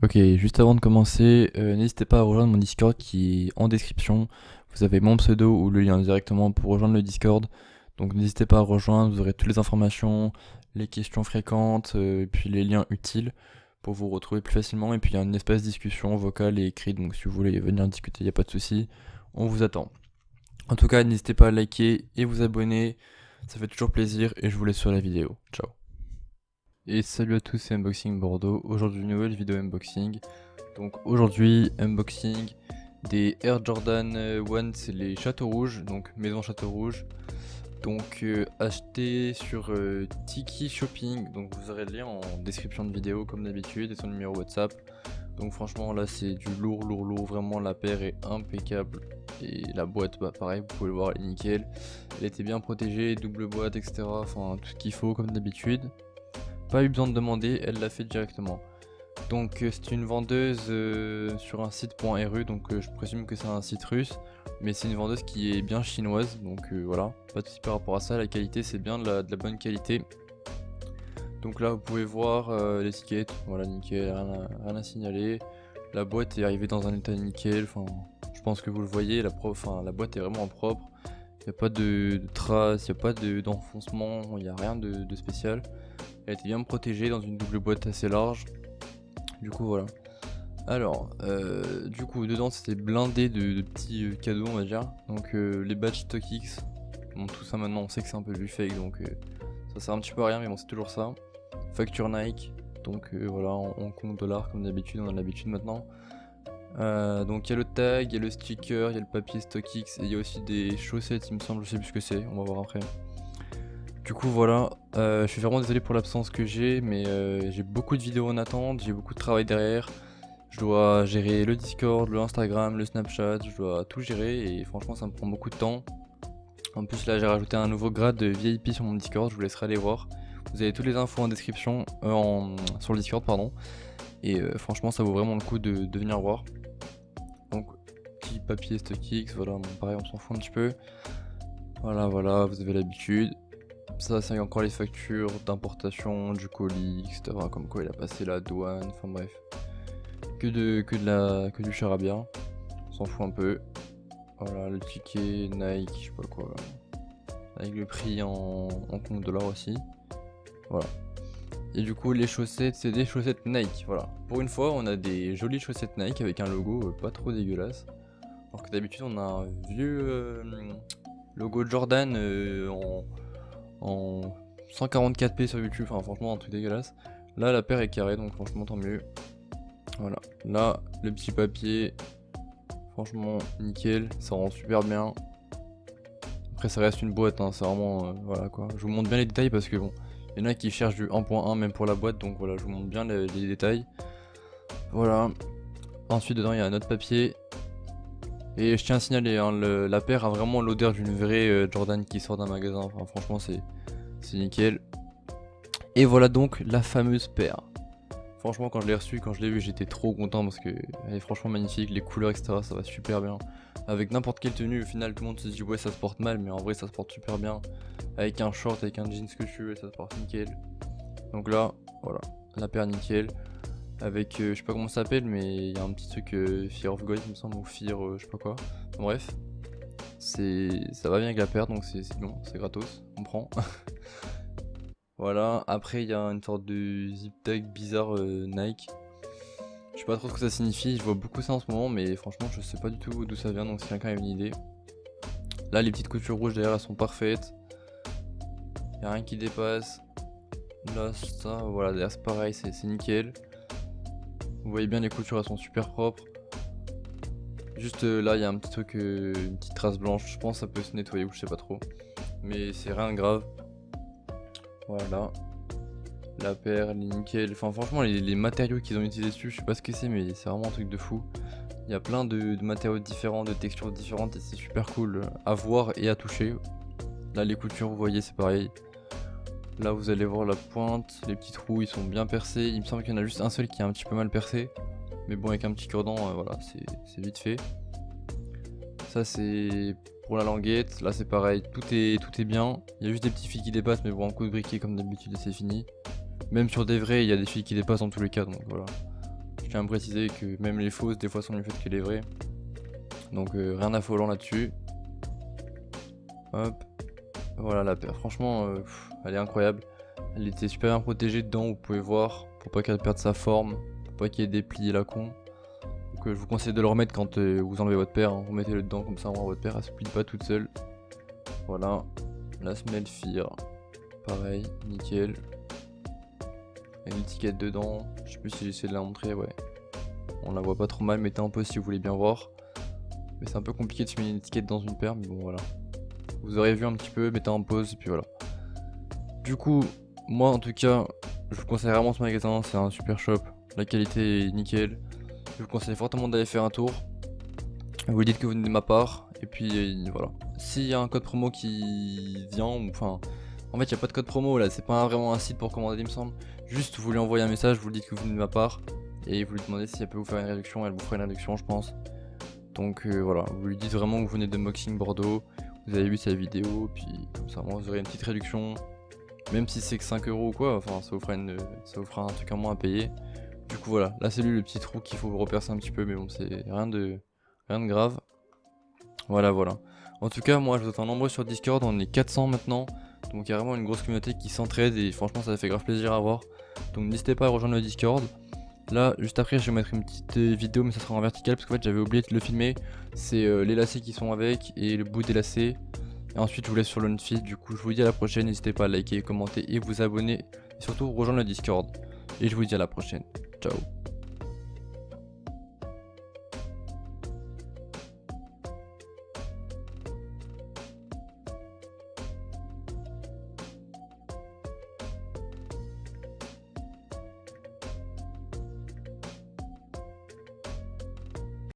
Ok, juste avant de commencer, n'hésitez pas à rejoindre mon Discord qui est en description. Vous avez mon pseudo ou le lien directement pour rejoindre le Discord. Donc n'hésitez pas à rejoindre, vous aurez toutes les informations, les questions fréquentes, et puis les liens utiles pour vous retrouver plus facilement. Et puis il y a une espace discussion vocale et écrite, donc si vous voulez venir discuter, il n'y a pas de souci, on vous attend. En tout cas, n'hésitez pas à liker et vous abonner, ça fait toujours plaisir et je vous laisse sur la vidéo. Ciao. Et salut à tous, c'est Unboxing Bordeaux. Aujourd'hui, une nouvelle vidéo unboxing. Donc aujourd'hui, unboxing des Air Jordan 1, c'est les Château Rouge, donc maison Château Rouge. Donc acheté sur Tiki Shopping, donc vous aurez le lien en description de vidéo comme d'habitude et son numéro WhatsApp. Donc franchement là c'est du lourd, vraiment la paire est impeccable. Et la boîte, bah pareil, vous pouvez le voir, elle est nickel. Elle était bien protégée, double boîte, etc. Enfin tout ce qu'il faut comme d'habitude. Pas eu besoin de demander, elle l'a fait directement. Donc c'est une vendeuse sur un site .ru, donc je présume que c'est un site russe, mais c'est une vendeuse qui est bien chinoise, donc voilà, pas de soucis par rapport à ça, la qualité c'est bien de la bonne qualité. Donc là vous pouvez voir l'étiquette, voilà nickel, rien à signaler. La boîte est arrivée dans un état nickel, enfin je pense que vous le voyez, la boîte est vraiment propre. Il n'y a pas de traces, il n'y a pas d'enfoncement, il n'y a rien de spécial. Elle était bien protégée dans une double boîte assez large. Du coup voilà. Alors, du coup dedans c'était blindé de petits cadeaux on va dire. Donc les badges StockX. Bon tout ça maintenant on sait que c'est un peu du fake donc ça sert un petit peu à rien mais bon c'est toujours ça. Facture Nike. Donc voilà en compte dollars comme d'habitude, on a l'habitude maintenant. Donc il y a le tag, il y a le sticker, il y a le papier StockX et il y a aussi des chaussettes il me semble, je sais plus ce que c'est, on va voir après. Du coup voilà, je suis vraiment désolé pour l'absence que j'ai, mais j'ai beaucoup de vidéos en attente, j'ai beaucoup de travail derrière. Je dois gérer le Discord, le Instagram, le Snapchat, je dois tout gérer et franchement ça me prend beaucoup de temps. En plus là j'ai rajouté un nouveau grade de VIP sur mon Discord, je vous laisserai aller voir. Vous avez toutes les infos en description, sur le Discord pardon. Et franchement ça vaut vraiment le coup de venir voir. Donc petit papier StockX, voilà, bon, pareil on s'en fout un petit peu. Voilà, vous avez l'habitude. Ça, c'est encore les factures d'importation, du colis, etc. Comme quoi il a passé la douane, enfin bref. Que du charabia. On s'en fout un peu. Voilà, le ticket, Nike, je sais pas quoi. Avec le prix en compte dollar aussi. Voilà. Et du coup, les chaussettes, c'est des chaussettes Nike. Voilà. Pour une fois, on a des jolies chaussettes Nike avec un logo pas trop dégueulasse. Alors que d'habitude, on a un vieux logo Jordan en 144p sur YouTube, enfin franchement un truc dégueulasse. Là la paire est carrée donc franchement tant mieux. Voilà, là le petit papier, franchement nickel, ça rend super bien. Après ça reste une boîte, hein, c'est vraiment, voilà quoi. Je vous montre bien les détails parce que bon, il y en a qui cherchent du 1.1 même pour la boîte donc voilà, je vous montre bien les détails. Voilà, ensuite dedans il y a un autre papier. Et je tiens à signaler, hein, la paire a vraiment l'odeur d'une vraie Jordan qui sort d'un magasin, enfin franchement c'est nickel. Et voilà donc la fameuse paire. Franchement quand je l'ai reçue, quand je l'ai vue j'étais trop content parce que elle est franchement magnifique, les couleurs etc ça va super bien. Avec n'importe quelle tenue au final tout le monde se dit ouais ça se porte mal mais en vrai ça se porte super bien. Avec un short, avec un jeans que tu veux ça se porte nickel. Donc là voilà, la paire nickel. Avec je sais pas comment ça s'appelle mais il y a un petit truc Fear of God il me semble ou Fear je sais pas quoi. Bref, ça va bien avec la paire donc c'est bon, c'est gratos, on prend. Voilà, après il y a une sorte de zip tag bizarre Nike. Je sais pas trop ce que ça signifie, je vois beaucoup ça en ce moment, mais franchement je sais pas du tout d'où ça vient, donc si quelqu'un a une idée. Là les petites coutures rouges derrière elles sont parfaites. Y'a rien qui dépasse. Là ça, voilà, derrière c'est pareil, c'est nickel. Vous voyez bien les coutures elles sont super propres. Juste là il y a un petit truc, une petite trace blanche, je pense que ça peut se nettoyer ou je sais pas trop. Mais c'est rien de grave. Voilà. La paire, elle est nickel. Enfin, franchement, les matériaux qu'ils ont utilisés dessus, je sais pas ce que c'est, mais c'est vraiment un truc de fou. Il y a plein de matériaux différents, de textures différentes, et c'est super cool à voir et à toucher. Là, les coutures, vous voyez, c'est pareil. Là, vous allez voir la pointe, les petits trous, ils sont bien percés. Il me semble qu'il y en a juste un seul qui est un petit peu mal percé. Mais bon, avec un petit cure-dent, voilà, c'est vite fait. Ça, c'est pour la languette. Là, c'est pareil, tout est bien. Il y a juste des petits fils qui dépassent, mais bon, un coup de briquet, comme d'habitude, et c'est fini. Même sur des vrais, il y a des filles qui dépassent dans tous les cas, donc voilà. Je tiens à préciser que même les fausses des fois sont mieux faites que les vraies. Donc rien d'affolant là-dessus. Hop. Voilà la paire. Franchement, elle est incroyable. Elle était super bien protégée dedans, vous pouvez voir, pour pas qu'elle perde sa forme, pour pas qu'il y ait des plis là con. Donc je vous conseille de le remettre quand vous enlevez votre paire, hein. Remettez-le dedans comme ça, votre paire elle se plie pas toute seule. Voilà, la semelle Fear, pareil, nickel. Il y a une étiquette dedans, je sais plus si j'essaie de la montrer, ouais. On la voit pas trop mal, mettez un peu si vous voulez bien voir. Mais c'est un peu compliqué de se mettre une étiquette dans une paire, mais bon voilà. Vous aurez vu un petit peu, mettez en pause et puis voilà. Du coup, moi en tout cas, je vous conseille vraiment ce magasin, c'est un super shop. La qualité est nickel. Je vous conseille fortement d'aller faire un tour. Vous dites que vous venez de ma part, et puis voilà. S'il y a un code promo qui vient, enfin, en fait il n'y a pas de code promo là, c'est pas vraiment un site pour commander il me semble. Juste vous lui envoyez un message, vous lui dites que vous venez de ma part, et vous lui demandez si elle peut vous faire une réduction, elle vous fera une réduction je pense. Donc voilà, vous lui dites vraiment que vous venez de Moxing Bordeaux, vous avez vu sa vidéo, puis comme ça moi vous aurez une petite réduction. Même si c'est que 5 € ou quoi, enfin ça vous fera un truc en moins à payer. Du coup voilà, là c'est lui le petit trou qu'il faut repercer un petit peu, mais bon c'est rien de grave. Voilà. En tout cas moi je vous attends nombreux sur Discord, on est 400 maintenant. Donc il y a vraiment une grosse communauté qui s'entraide et franchement ça fait grave plaisir à voir. Donc n'hésitez pas à rejoindre le Discord. Là juste après je vais mettre une petite vidéo mais ça sera en vertical parce qu'en fait j'avais oublié de le filmer. C'est les lacets qui sont avec et le bout des lacets. Et ensuite je vous laisse sur l'unfeed, du coup je vous dis à la prochaine, n'hésitez pas à liker, commenter et vous abonner. Et surtout rejoindre le Discord. Et je vous dis à la prochaine. Ciao.